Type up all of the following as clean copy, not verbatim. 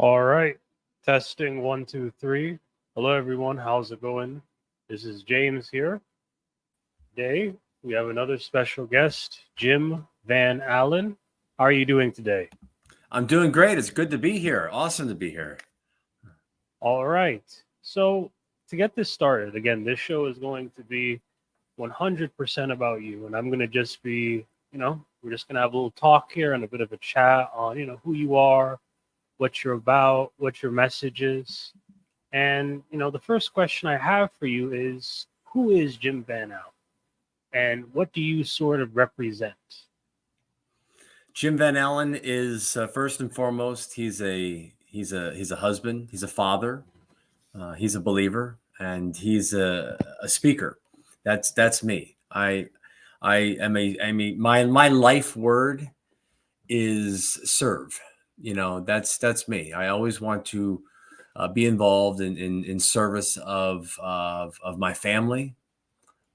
All right. Testing one, two, three. Hello, everyone. How's it going? This is James here. Today, we have another special guest, Jim Van Allen. How are you doing today? I'm doing great. It's good to be here. Awesome to be here. All right. So, to get this started, again, this show is going to be 100% about you. And I'm going to just be, we're just going to have a little talk here and a bit of a chat on, who you are, what you're about, what your message is. And, the first question I have for you is who is Jim Van Allen? And what do you sort of represent? Jim Van Allen is first and foremost. He's a husband. He's a father. He's a believer, and he's a speaker. That's me. I am a my life word is serve. That's me. I always want to be involved in service of my family,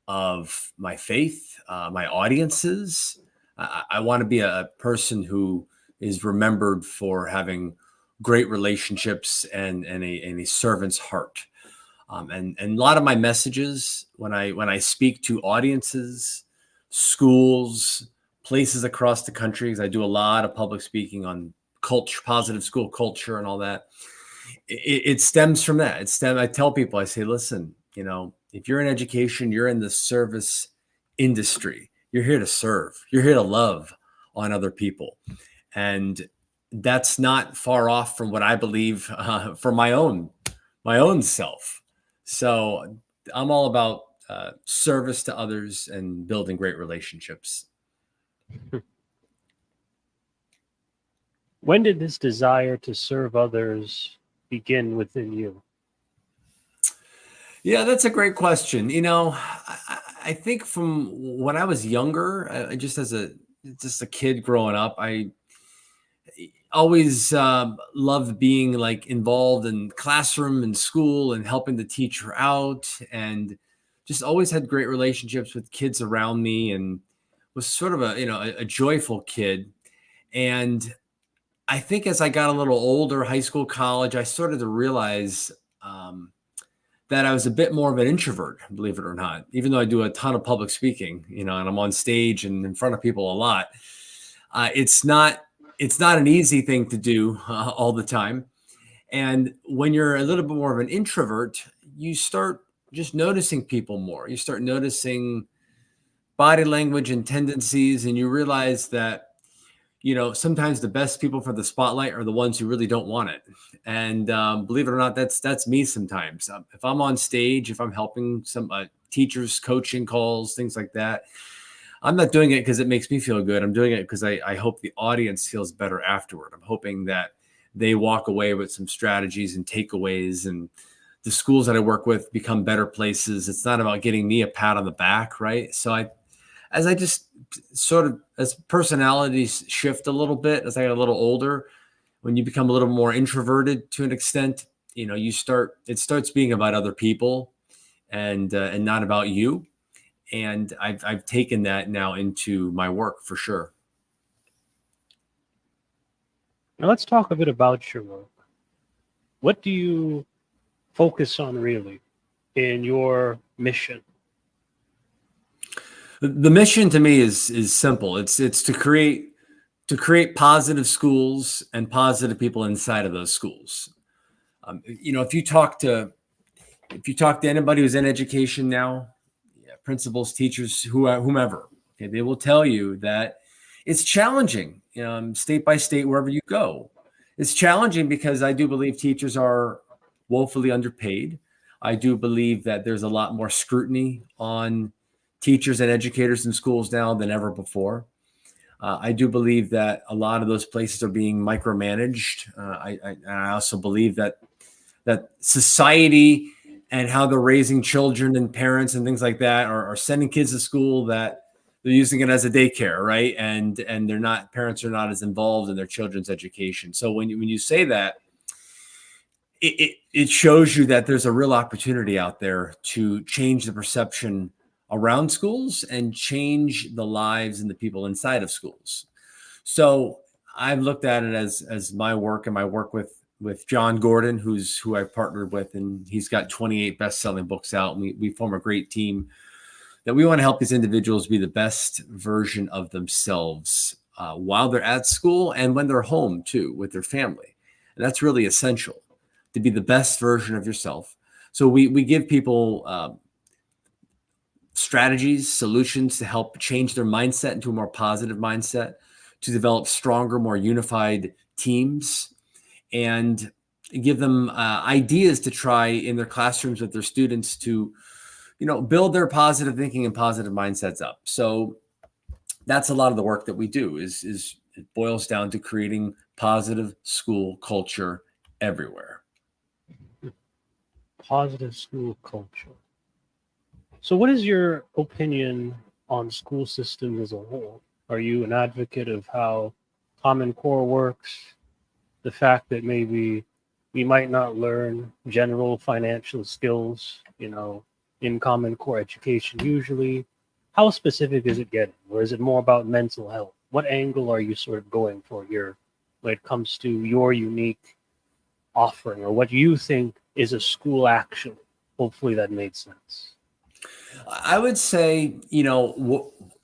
of my faith, my audiences. I want to be a person who is remembered for having great relationships and a servant's heart. And a lot of my messages when I speak to audiences, schools, places across the country, because I do a lot of public speaking on culture, positive school culture, and all that. It stems from that. I tell people, I say, listen, if you're in education, you're in the service industry. You're here to serve. You're here to love on other people, and that's not far off from what I believe for my own self. So I'm all about service to others and building great relationships. When did this desire to serve others begin within you? Yeah, that's a great question. I think from when I was younger, just as a kid growing up, I always loved being like involved in classroom and school and helping the teacher out, and just always had great relationships with kids around me, and was sort of a joyful kid. And I think as I got a little older, high school, college, I started to realize that I was a bit more of an introvert, believe it or not, even though I do a ton of public speaking, and I'm on stage and in front of people a lot. It's not an easy thing to do all the time. And when you're a little bit more of an introvert, you start just noticing people more. You start noticing body language and tendencies, and you realize that sometimes the best people for the spotlight are the ones who really don't want it. And believe it or not, that's me sometimes. If I'm on stage, if I'm helping some teachers, coaching calls, things like that, I'm not doing it because it makes me feel good. I'm doing it because I hope the audience feels better afterward. I'm hoping that they walk away with some strategies and takeaways, and the schools that I work with become better places. It's not about getting me a pat on the back, right? So as I just sort of, as personalities shift a little bit, as I get a little older, when you become a little more introverted to an extent, it starts being about other people and not about you. And I've taken that now into my work for sure. Now let's talk a bit about your work. What do you focus on really in your mission? The mission to me is simple. It's to create positive schools and positive people inside of those schools. If you talk to anybody who's in education now, principals, teachers, whomever, okay, they will tell you that it's challenging, state by state, wherever you go. It's challenging because I do believe teachers are woefully underpaid. I do believe that there's a lot more scrutiny on teachers and educators in schools now than ever before. I do believe that a lot of those places are being micromanaged. I also believe that society and how they're raising children and parents and things like that are sending kids to school that they're using it as a daycare, right? And parents are not as involved in their children's education. So when you say that, it shows you that there's a real opportunity out there to change the perception around schools and change the lives and the people inside of schools. So I've looked at it as my work and my work with with John Gordon, who I've partnered with, and he's got 28 best-selling books out. And we form a great team that we want to help these individuals be the best version of themselves while they're at school and when they're home too with their family. And that's really essential, to be the best version of yourself. So we give people strategies, solutions to help change their mindset into a more positive mindset, to develop stronger, more unified teams, and give them ideas to try in their classrooms with their students to, build their positive thinking and positive mindsets up. So that's a lot of the work that we do is it boils down to creating positive school culture everywhere. Positive school culture. So what is your opinion on school systems as a whole? Are you an advocate of how Common Core works? The fact that maybe we might not learn general financial skills, in Common Core education usually. How specific is it getting? Or is it more about mental health? What angle are you sort of going for here when it comes to your unique offering, or what you think is a school actually? Hopefully that made sense. I would say,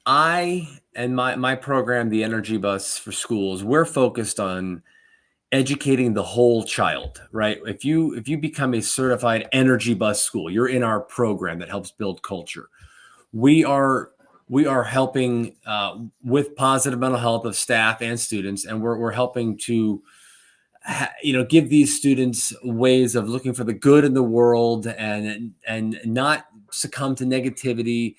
I and my program, the Energy Bus for Schools, we're focused on educating the whole child, right? If you become a certified Energy Bus school, you're in our program that helps build culture. We are helping with positive mental health of staff and students, and we're helping to give these students ways of looking for the good in the world and not succumb to negativity.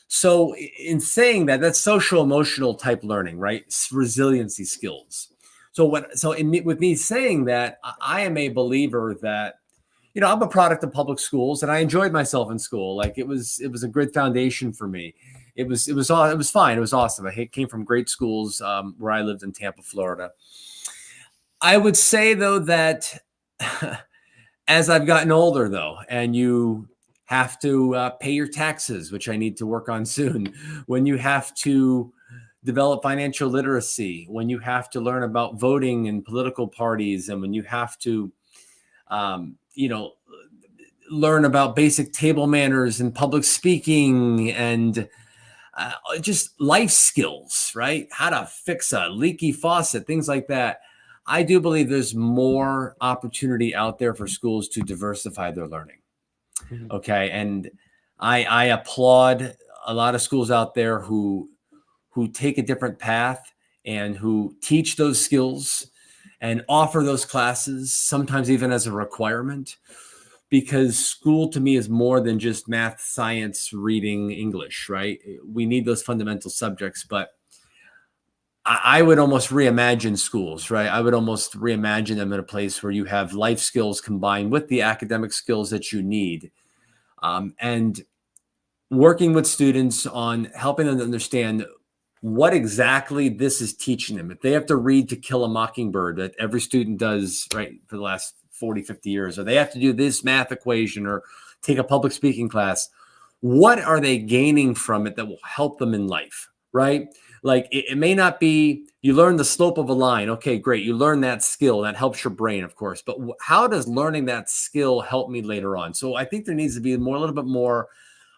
So in saying that, that's social emotional type learning, right? Resiliency skills. With me saying that, I am a believer that, I'm a product of public schools, and I enjoyed myself in school. Like it was a good foundation for me. It was fine. It was awesome. I came from great schools where I lived in Tampa, Florida. I would say though that as I've gotten older though, and you have to pay your taxes, which I need to work on soon, when you have to develop financial literacy, when you have to learn about voting and political parties, and when you have to, learn about basic table manners and public speaking and just life skills, right? How to fix a leaky faucet, things like that. I do believe there's more opportunity out there for schools to diversify their learning. Okay. And I applaud a lot of schools out there who take a different path and who teach those skills and offer those classes, sometimes even as a requirement, because school to me is more than just math, science, reading, English, right? We need those fundamental subjects, but I would almost reimagine schools, right? I would almost reimagine them in a place where you have life skills combined with the academic skills that you need. And working with students on helping them to understand what exactly this is teaching them. If they have to read To Kill a Mockingbird, that every student does, right, for the last 40, 50 years, or they have to do this math equation or take a public speaking class, what are they gaining from it that will help them in life, right? Like it may not be, you learn the slope of a line. Okay, great. You learn that skill. That helps your brain, of course. But how does learning that skill help me later on? So I think there needs to be a little bit more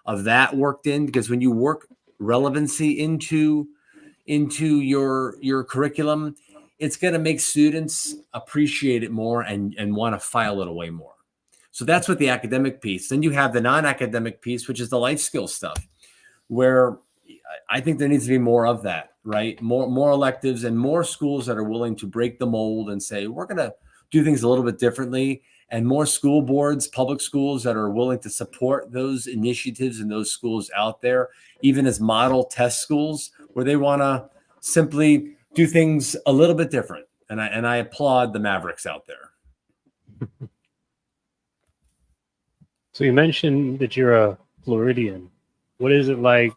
of that worked in, because when you work relevancy into your curriculum, it's going to make students appreciate it more and want to file it away more. So that's what the academic piece. Then you have the non-academic piece, which is the life skill stuff, where I think there needs to be more of that, right? More electives and more schools that are willing to break the mold and say, we're going to do things a little bit differently, and more school boards, public schools that are willing to support those initiatives and those schools out there, even as model test schools where they want to simply do things a little bit different. And I applaud the Mavericks out there. So you mentioned that you're a Floridian. What is it like,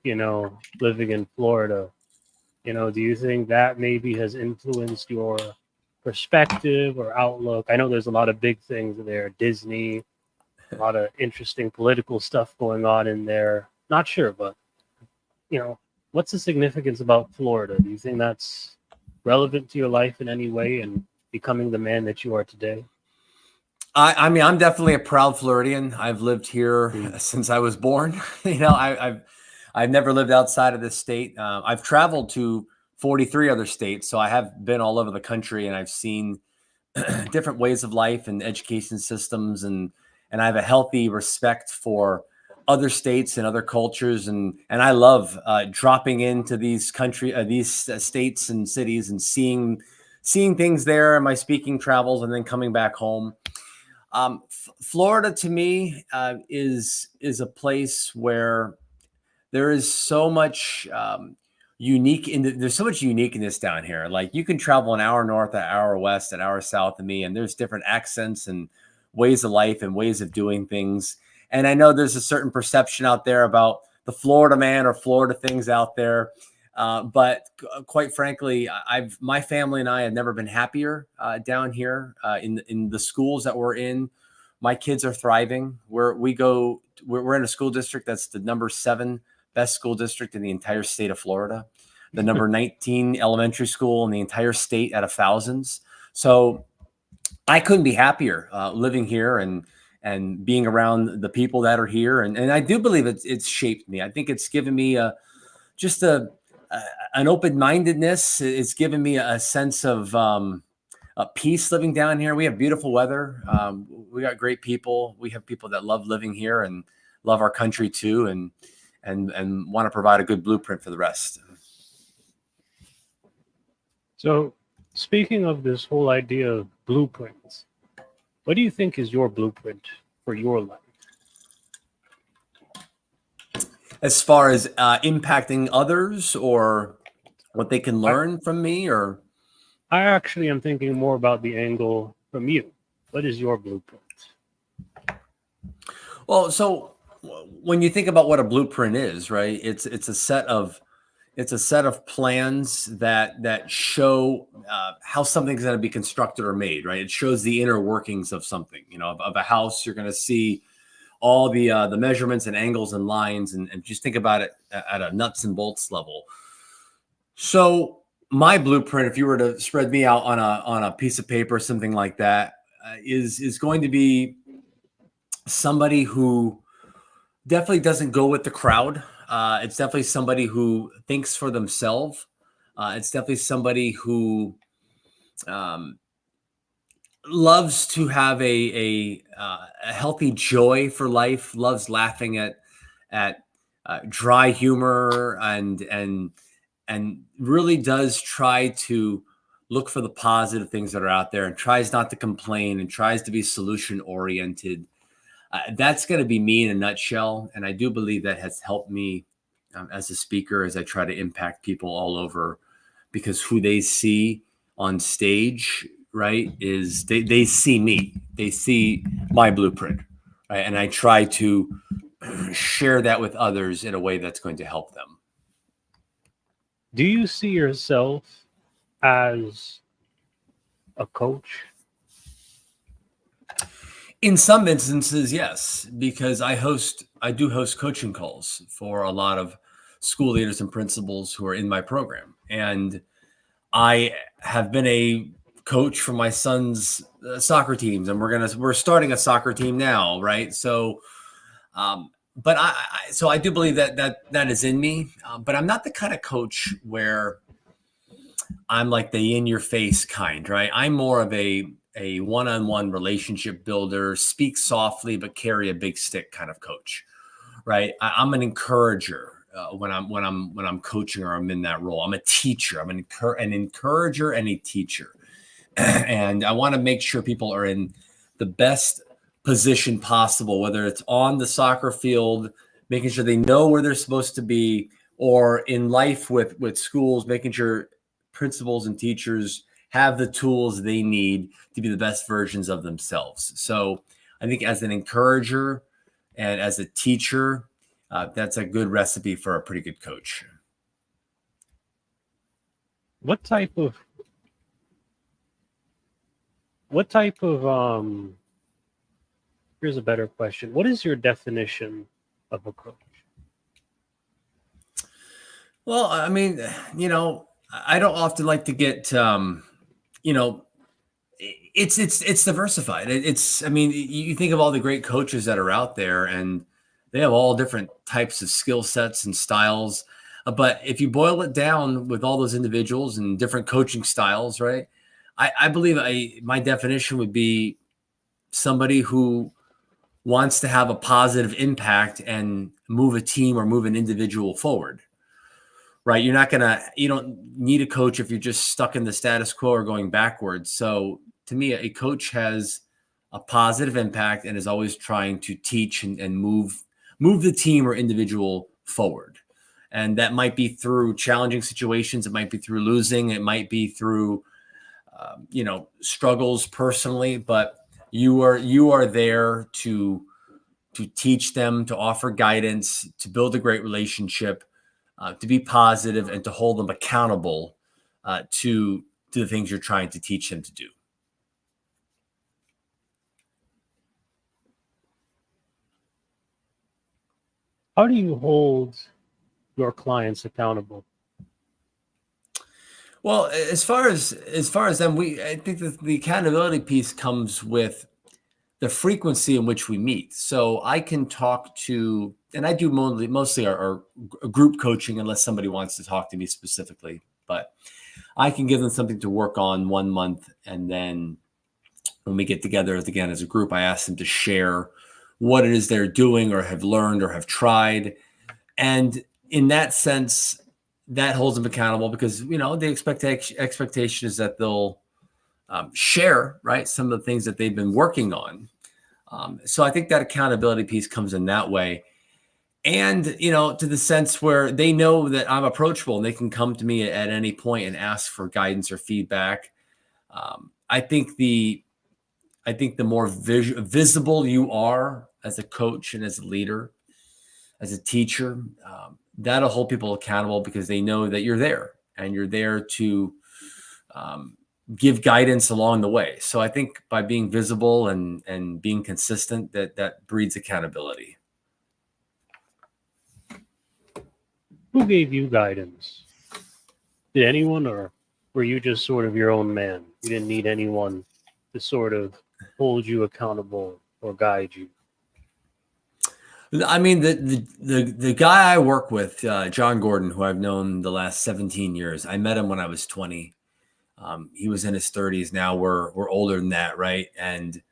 living in Florida? Do you think that maybe has influenced your perspective or outlook? I know there's a lot of big things there, Disney, a lot of interesting political stuff going on in there. Not sure, but, what's the significance about Florida? Do you think that's relevant to your life in any way and becoming the man that you are today? I mean, I'm definitely a proud Floridian. I've lived here Mm. since I was born. I've never lived outside of this state. I've traveled to 43 other states, so I have been all over the country, and I've seen different ways of life and education systems, and I have a healthy respect for other states and other cultures, and I love dropping into these states and cities and seeing things there in my speaking travels, and then coming back home. Florida to me is a place where there is so much there's so much uniqueness down here. Like you can travel an hour north, an hour west, an hour south of me, and there's different accents and ways of life and ways of doing things. And I know there's a certain perception out there about the Florida man or Florida things out there. But quite frankly, I've my family and I have never been happier down here in the schools that we're in. My kids are thriving. We're in a school district that's the number 7 best school district in the entire state of Florida, the number 19 elementary school in the entire state out of thousands. So I couldn't be happier living here and being around the people that are here. And I do believe it's shaped me. I think it's given me just an open mindedness. It's given me a sense of peace living down here. We have beautiful weather. We got great people. We have people that love living here and love our country too, and want to provide a good blueprint for the rest. So, speaking of this whole idea of blueprints, what do you think is your blueprint for your life? As far as impacting others or what they can learn from me, or I actually am thinking more about the angle from you. What is your blueprint? well, so when you think about what a blueprint is, right? It's a set of plans that show how something's going to be constructed or made, right? It shows the inner workings of something. Of a house. You're going to see all the measurements and angles and lines, and just think about it at a nuts and bolts level. So my blueprint, if you were to spread me out on a piece of paper, something like that, is going to be somebody who definitely doesn't go with the crowd. It's definitely somebody who thinks for themselves. It's definitely somebody who um, loves to have a healthy joy for life. Loves laughing at dry humor, and really does try to look for the positive things that are out there, and tries not to complain, and tries to be solution oriented. That's going to be me in a nutshell. And I do believe that has helped me as a speaker as I try to impact people all over, because who they see on stage, right, is they see me, they see my blueprint, right? And I try to share that with others in a way that's going to help them. Do you see yourself as a coach? In some instances, yes, because I do host coaching calls for a lot of school leaders and principals who are in my program. And I have been a coach for my son's soccer teams, and we're starting a soccer team now, right? So, but I do believe that is in me. But I'm not the kind of coach where I'm like the in your face kind, right? I'm more of a one-on-one relationship builder, speak softly but carry a big stick kind of coach, right? I'm an encourager when I'm coaching, or I'm in that role. I'm a teacher. I'm an encourager and a teacher, and I want to make sure people are in the best position possible, whether it's on the soccer field, making sure they know where they're supposed to be, or in life with schools, making sure principals and teachers have the tools they need to be the best versions of themselves. So I think as an encourager and as a teacher, that's a good recipe for a pretty good coach. What type of here's a better question. What is your definition of a coach? Well, I mean, I don't often like to get, you know, It's diversified. It's I mean, you think of all the great coaches that are out there, and they have all different types of skill sets and styles. But if you boil it down with all those individuals and different coaching styles, right? I believe my definition would be somebody who wants to have a positive impact and move a team or move an individual forward, right? You don't need a coach if you're just stuck in the status quo or going backwards. So to me, a coach has a positive impact and is always trying to teach and move the team or individual forward. And that might be through challenging situations. It might be through losing. It might be through, struggles personally, but you are there to teach them, to offer guidance, to build a great relationship, to be positive, and to hold them accountable to the things you're trying to teach them to do. How do you hold your clients accountable? Well, as far as them, I think that the accountability piece comes with the frequency in which we meet. So I can talk to, and I do mostly our group coaching, unless somebody wants to talk to me specifically. But I can give them something to work on 1 month, and then when we get together again as a group, I ask them to share what it is they're doing or have learned or have tried, and in that sense, that holds them accountable because the expectation is that they'll share, right, some of the things that they've been working on. So I think that accountability piece comes in that way. And, to the sense where they know that I'm approachable and they can come to me at any point and ask for guidance or feedback. I think the more visible you are as a coach and as a leader, as a teacher, that'll hold people accountable because they know that you're there and you're there to give guidance along the way. So I think by being visible and being consistent, that breeds accountability. Who gave you guidance? Did anyone, or were you just sort of your own man? You didn't need anyone to sort of hold you accountable or guide you? I mean, the guy I work with, John Gordon, who I've known the last 17 years, I met him when I was 20. He was in his 30s. Now we're older than that, right? And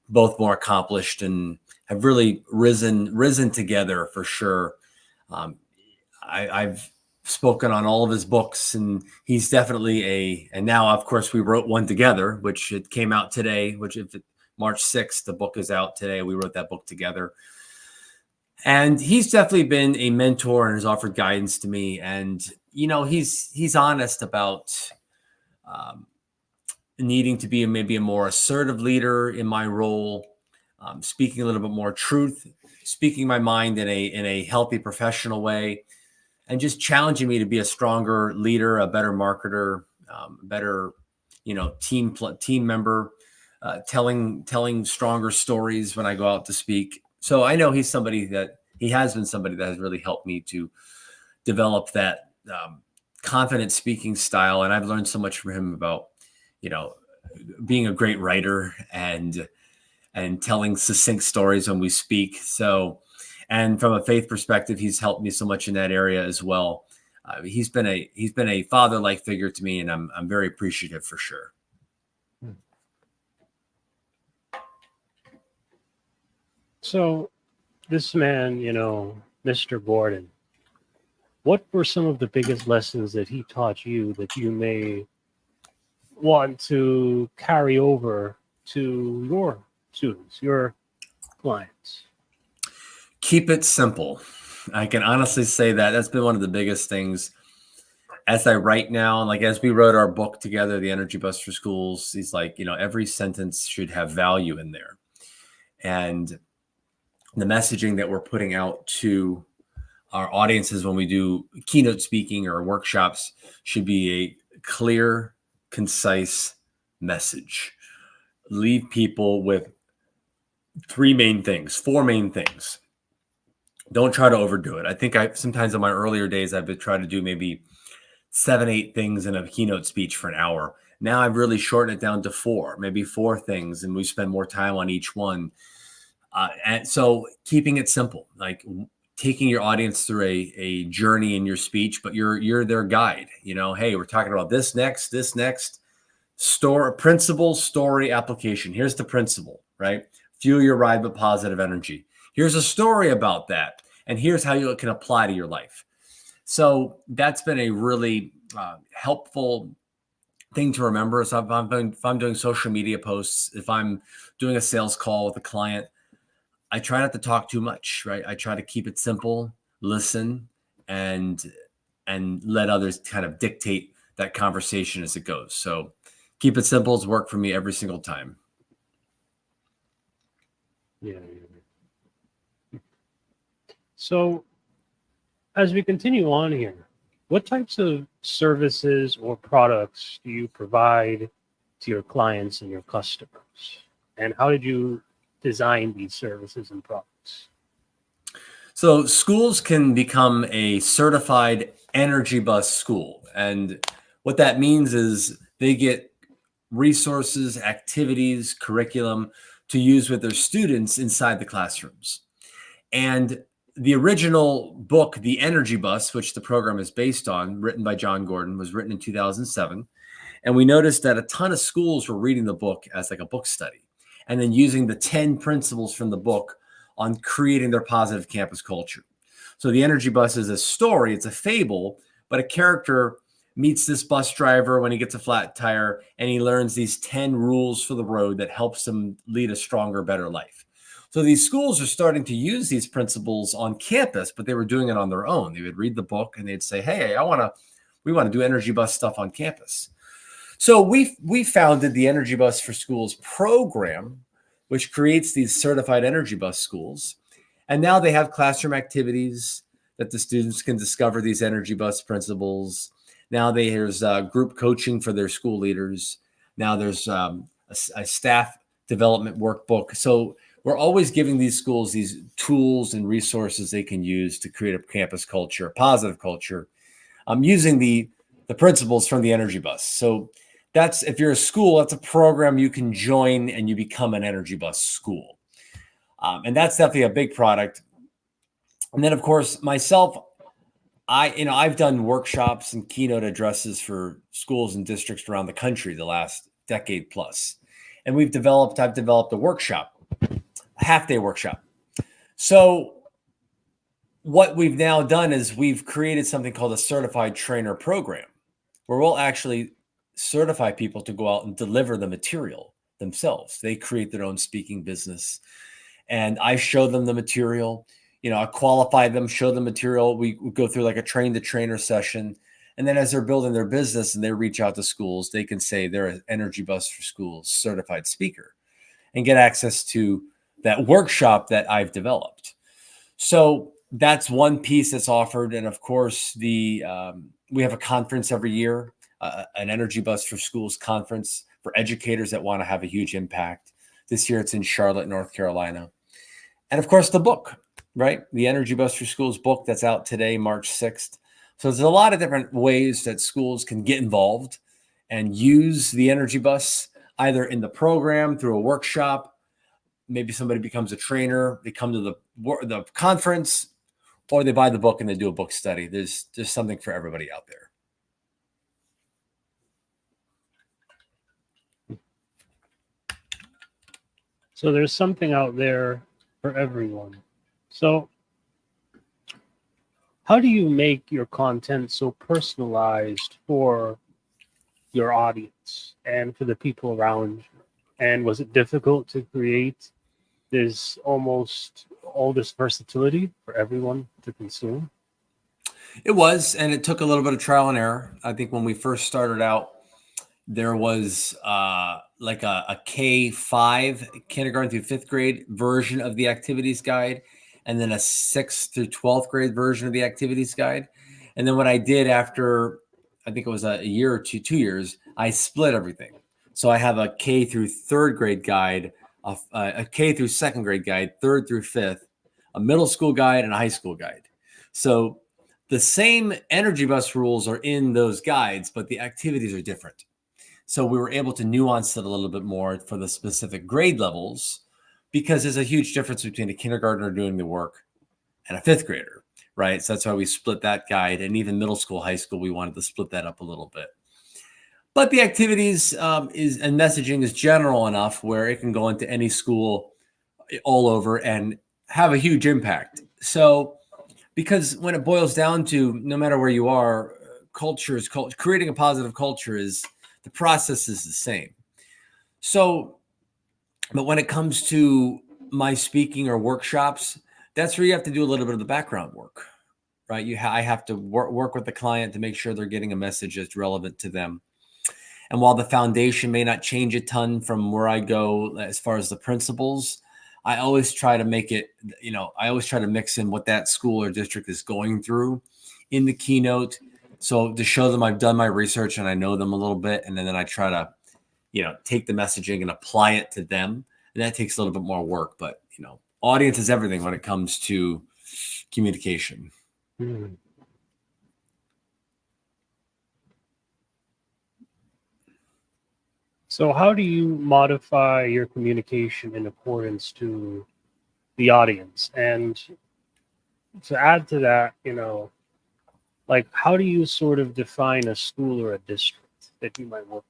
both more accomplished and have really risen together for sure. I've spoken on all of his books, and he's definitely and now, of course, we wrote one together, which it came out today, March 6th, the book is out today. We wrote that book together. And he's definitely been a mentor and has offered guidance to me. And, he's honest about needing to be maybe a more assertive leader in my role, speaking a little bit more truth, speaking my mind in a healthy professional way, and just challenging me to be a stronger leader, a better marketer, better, team member, telling stronger stories when I go out to speak. So I know he has been somebody that has really helped me to develop that confident speaking style. And I've learned so much from him about, being a great writer and telling succinct stories when we speak. So, and from a faith perspective, he's helped me so much in that area as well. He's been a father-like figure to me, and I'm very appreciative for sure. So this man, Mr. Gordon, what were some of the biggest lessons that he taught you that you may want to carry over to your students, your clients? Keep it simple. I can honestly say that's been one of the biggest things as I write now. Like, as we wrote our book together, The Energy Bus for Schools, he's like, every sentence should have value in there. And the messaging that we're putting out to our audiences when we do keynote speaking or workshops should be a clear, concise message. Leave people with four main things. Don't try to overdo it. I think sometimes in my earlier days, I've been trying to do maybe 7-8 things in a keynote speech for an hour. Now I've really shortened it down to four, maybe four things, and we spend more time on each one. And so keeping it simple, like taking your audience through a journey in your speech, but you're their guide. Hey, we're talking about this next, principle, story, application. Here's the principle, right? Fuel your ride with positive energy. Here's a story about that, and here's how it can apply to your life. So that's been a really helpful thing to remember. So if I'm doing social media posts, if I'm doing a sales call with a client, I try not to talk too much, right? I try to keep it simple, listen, and let others kind of dictate that conversation as it goes. So keep it simple has worked for me every single time. Yeah. So as we continue on here, what types of services or products do you provide to your clients and your customers? And how did you design these services and products? So schools can become a certified Energy Bus school. And what that means is they get resources, activities, curriculum to use with their students inside the classrooms. And the original book, The Energy Bus, which the program is based on, written by John Gordon, was written in 2007. And we noticed that a ton of schools were reading the book as like a book study and then using the 10 principles from the book on creating their positive campus culture. So the Energy Bus is a story, it's a fable, but a character meets this bus driver when he gets a flat tire, and he learns these 10 rules for the road that helps him lead a stronger, better life. So these schools are starting to use these principles on campus, but they were doing it on their own. They would read the book and they'd say, hey, we want to do Energy Bus stuff on campus. So we founded the Energy Bus for Schools program, which creates these certified Energy Bus schools. And now they have classroom activities that the students can discover these Energy Bus principles. Now there's group coaching for their school leaders. Now there's a staff development workbook. So we're always giving these schools these tools and resources they can use to create a campus culture, a positive culture, using the principles from the Energy Bus. So that's, if you're a school, that's a program you can join and you become an Energy Bus school. And that's definitely a big product. And then, of course, myself, I've done workshops and keynote addresses for schools and districts around the country the last decade plus. And I've developed a workshop, a half-day workshop. So what we've now done is we've created something called a certified trainer program, where we'll actually certify people to go out and deliver the material themselves. They create their own speaking business, and I show them the material. I qualify them, show them material. We go through like a train the trainer session. And then as they're building their business and they reach out to schools, they can say they're an Energy Bus for Schools certified speaker and get access to that workshop that I've developed. So that's one piece that's offered. And of course, we have a conference every year, an Energy Bus for Schools conference for educators that want to have a huge impact. This year it's in Charlotte, North Carolina. And of course, the book, right? The Energy Bus for Schools book that's out today, March 6th. So there's a lot of different ways that schools can get involved and use the Energy Bus, either in the program, through a workshop. Maybe somebody becomes a trainer, they come to the conference, or they buy the book and they do a book study. There's something for everybody out there. So there's something out there for everyone. So how do you make your content so personalized for your audience and for the people around you? And was it difficult to create all this versatility for everyone to consume? It was, and it took a little bit of trial and error. I think when we first started out, there was like a K-5, kindergarten through 5th grade version of the activities guide, and then a 6th through 12th grade version of the activities guide. And then what I did after, I think it was a year or 2 years, I split everything. So I have a K through 3rd grade guide, a K through 2nd grade guide, 3rd through 5th, a middle school guide, and a high school guide. So the same Energy Bus rules are in those guides, but the activities are different. So we were able to nuance it a little bit more for the specific grade levels, because there's a huge difference between a kindergartner doing the work and a fifth grader, right? So that's why we split that guide. And even middle school, high school, we wanted to split that up a little bit. But the activities and messaging is general enough where it can go into any school all over and have a huge impact. So, because when it boils down to, no matter where you are, creating a positive culture is, the process is the same. So, but when it comes to my speaking or workshops, that's where you have to do a little bit of the background work, right? I have to work with the client to make sure they're getting a message that's relevant to them. And while the foundation may not change a ton from where I go as far as the principles, I always try to make it, I always try to mix in what that school or district is going through in the keynote. So to show them I've done my research and I know them a little bit. And then I try to, take the messaging and apply it to them. And that takes a little bit more work. But, audience is everything when it comes to communication. Hmm. So how do you modify your communication in accordance to the audience? And to add to that, like, how do you sort of define a school or a district that you might work with?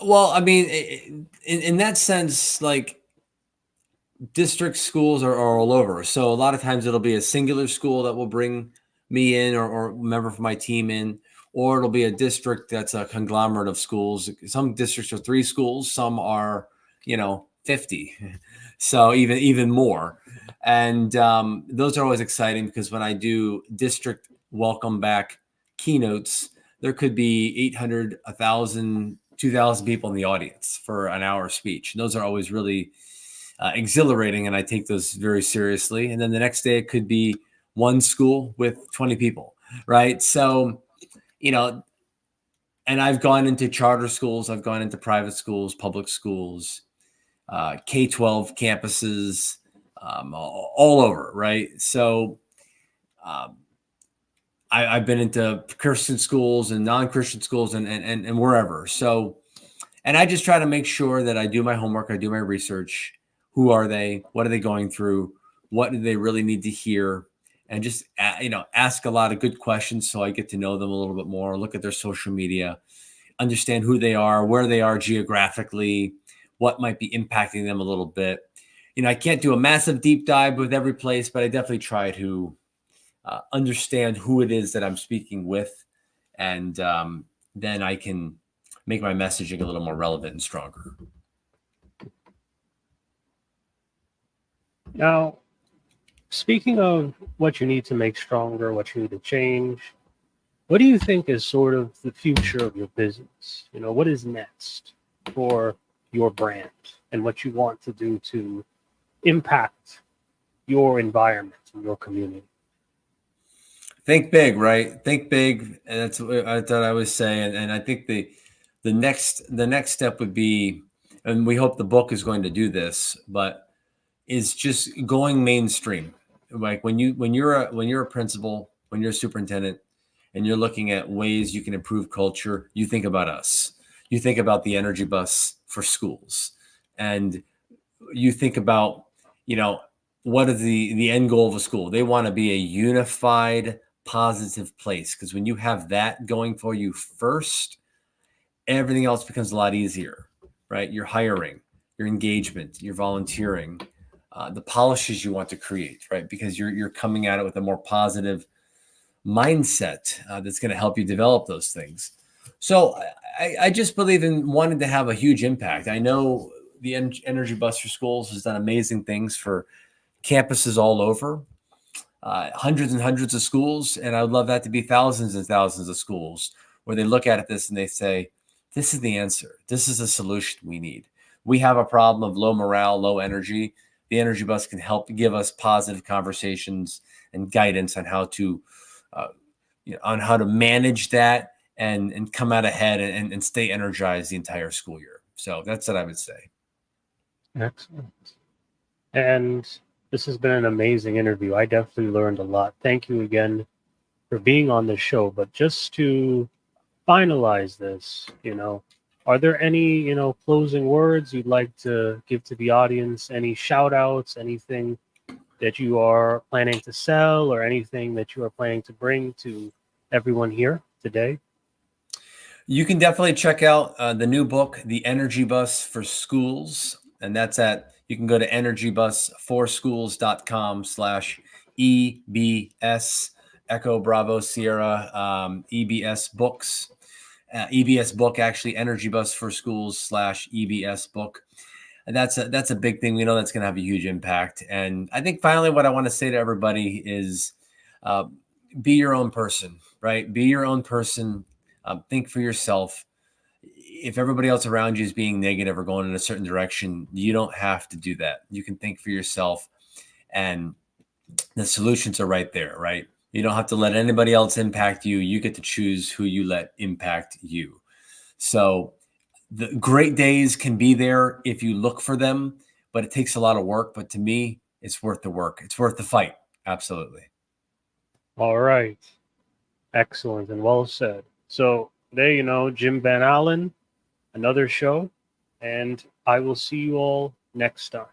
Well, I mean, in that sense, like, district schools are all over. So a lot of times it'll be a singular school that will bring me in or a member from my team in, or it'll be a district that's a conglomerate of schools. Some districts are 3 schools, some are, 50. So even more. And those are always exciting, because when I do district welcome back keynotes, there could be 800, 1,000, 2,000 people in the audience for an hour speech. And those are always really exhilarating, and I take those very seriously. And then the next day it could be one school with 20 people, right? So, and I've gone into charter schools, I've gone into private schools, public schools, K-12 campuses, all over, right? So I've been into Christian schools and non-Christian schools and wherever. So, and I just try to make sure that I do my homework, I do my research. Who are they? What are they going through? What do they really need to hear? And just, ask a lot of good questions so I get to know them a little bit more, look at their social media, understand who they are, where they are geographically, what might be impacting them a little bit. I can't do a massive deep dive with every place, but I definitely try to understand who it is that I'm speaking with. And then I can make my messaging a little more relevant and stronger. Now, speaking of what you need to make stronger, what you need to change, what do you think is sort of the future of your business? What is next for your brand and what you want to do to impact your environment and your community? Think big, right? Think big. And that's what I thought I was saying. And I think the next step would be, and we hope the book is going to do this, but is just going mainstream. Like when you're a principal, when you're a superintendent, and you're looking at ways you can improve culture, you think about us. You think about the energy bus for schools, and you think about, what is the end goal of a school? They want to be a unified, positive place, because when you have that going for you first, everything else becomes a lot easier, right? Your hiring, your engagement, your volunteering, the polishes you want to create, right? Because you're coming at it with a more positive mindset that's going to help you develop those things. So I just believe in wanting to have a huge impact. I know the Energy Bus for Schools has done amazing things for campuses all over, hundreds and hundreds of schools. And I would love that to be thousands and thousands of schools where they look at this and they say, this is the answer. This is the solution we need. We have a problem of low morale, low energy. The Energy Bus can help give us positive conversations and guidance on how to manage that and come out ahead and stay energized the entire school year. So that's what I would say. Excellent. And this has been an amazing interview. I definitely learned a lot. Thank you again for being on the show. But just to finalize this, are there any, closing words you'd like to give to the audience? Any shout outs, anything that you are planning to sell, or anything that you are planning to bring to everyone here today? You can definitely check out the new book, The Energy Bus for Schools. And you can go to energybusforschools.com/EBS, Echo Bravo Sierra, EBS books. EBS book, actually, Energy Bus for Schools/EBS book. And that's a big thing. We know that's going to have a huge impact. And I think finally, what I want to say to everybody is be your own person, right? Be your own person. Think for yourself. If everybody else around you is being negative or going in a certain direction, you don't have to do that. You can think for yourself, and the solutions are right there, right? You don't have to let anybody else impact you. You get to choose who you let impact you. So the great days can be there if you look for them, but it takes a lot of work. But to me, it's worth the work. It's worth the fight. Absolutely. All right. Excellent and well said. So there, Jim Van Allen, another show, and I will see you all next time.